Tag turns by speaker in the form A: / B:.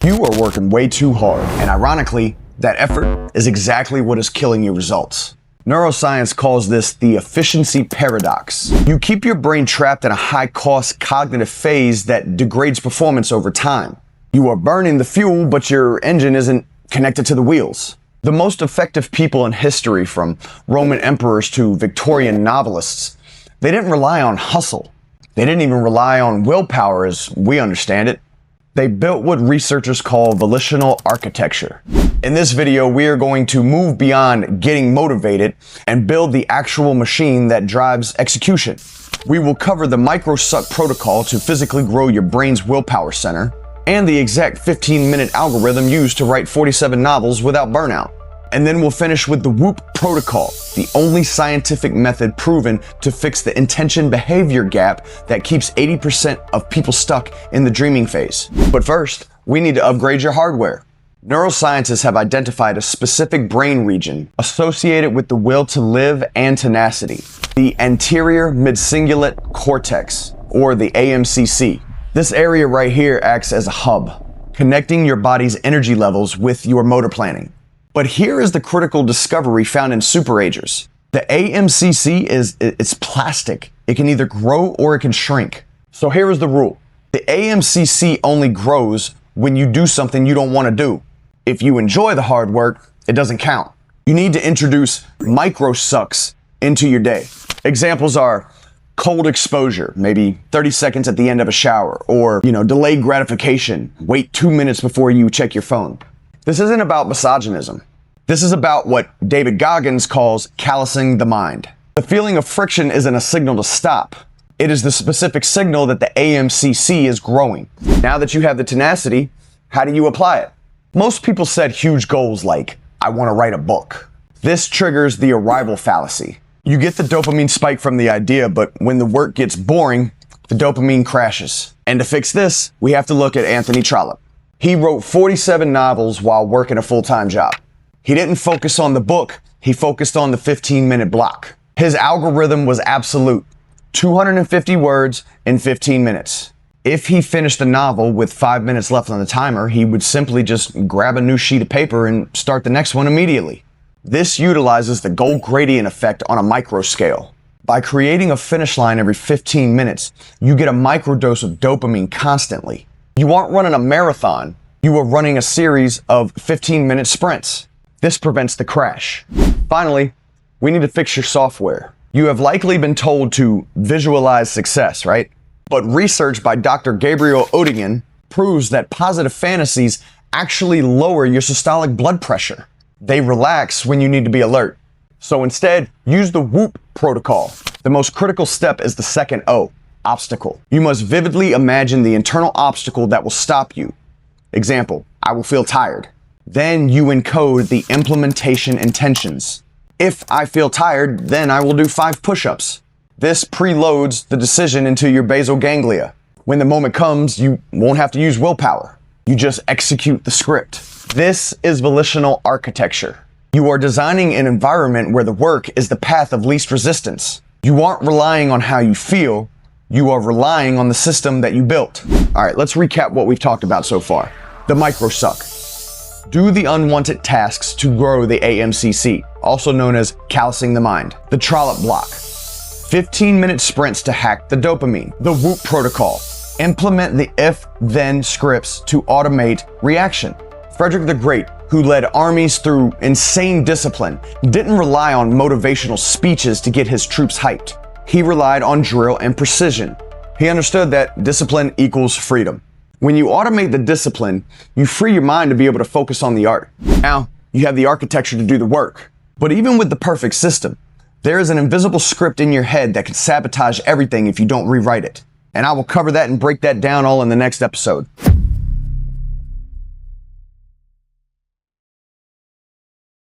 A: You are working way too hard, and ironically, that effort is exactly what is killing your results. Neuroscience calls this the efficiency paradox. You keep your brain trapped in a high-cost cognitive phase that degrades performance over time. You are burning the fuel, but your engine isn't connected to the wheels. The most effective people in history, from Roman emperors to Victorian novelists, they didn't rely on hustle. They didn't even rely on willpower as we understand it. They built what researchers call volitional architecture. In this video, we are going to move beyond getting motivated and build the actual machine that drives execution. We will cover the micro-suck protocol to physically grow your brain's willpower center, and the exact 15-minute algorithm used to write 47 novels without burnout. And then we'll finish with the WOOP Protocol, the only scientific method proven to fix the intention behavior gap that keeps 80% of people stuck in the dreaming phase. But first, we need to upgrade your hardware. Neuroscientists have identified a specific brain region associated with the will to live and tenacity, the anterior midcingulate cortex, or the aMCC. This area right here acts as a hub, connecting your body's energy levels with your motor planning. But here is the critical discovery found in superagers. The aMCC it's plastic. It can either grow or it can shrink. So here is the rule. The aMCC only grows when you do something you don't want to do. If you enjoy the hard work, it doesn't count. You need to introduce micro sucks into your day. Examples are cold exposure, maybe 30 seconds at the end of a shower, or, delayed gratification, wait 2 minutes before you check your phone. This isn't about misogynism. This is about what David Goggins calls callousing the mind. The feeling of friction isn't a signal to stop. It is the specific signal that the aMCC is growing. Now that you have the tenacity, how do you apply it? Most people set huge goals like, I want to write a book. This triggers the arrival fallacy. You get the dopamine spike from the idea, but when the work gets boring, the dopamine crashes. And to fix this, we have to look at Anthony Trollope. He wrote 47 novels while working a full-time job. He didn't focus on the book, he focused on the 15-minute block. His algorithm was absolute, 250 words in 15 minutes. If he finished a novel with 5 minutes left on the timer, he would simply just grab a new sheet of paper and start the next one immediately. This utilizes the goal gradient effect on a micro scale. By creating a finish line every 15 minutes, you get a microdose of dopamine constantly. You aren't running a marathon, you are running a series of 15-minute sprints. This prevents the crash. Finally, we need to fix your software. You have likely been told to visualize success, right? But research by Dr. Gabriel Oettingen proves that positive fantasies actually lower your systolic blood pressure. They relax when you need to be alert. So instead, use the WOOP protocol. The most critical step is the second O. Obstacle. You must vividly imagine the internal obstacle that will stop you. Example, I will feel tired. Then you encode the implementation intentions. If I feel tired, then I will do 5 push-ups. This preloads the decision into your basal ganglia. When the moment comes, you won't have to use willpower. You just execute the script. This is volitional architecture. You are designing an environment where the work is the path of least resistance. You aren't relying on how you feel. You are relying on the system that you built. All right, let's recap what we've talked about so far. The micro-suck. Do the unwanted tasks to grow the aMCC, also known as callousing the mind. The Trollope block. 15-minute sprints to hack the dopamine. The WOOP protocol. Implement the if-then scripts to automate reaction. Frederick the Great, who led armies through insane discipline, didn't rely on motivational speeches to get his troops hyped. He relied on drill and precision. He understood that discipline equals freedom. When you automate the discipline, you free your mind to be able to focus on the art. Now, you have the architecture to do the work. But even with the perfect system, there is an invisible script in your head that can sabotage everything if you don't rewrite it. And I will cover that and break that down all in the next episode.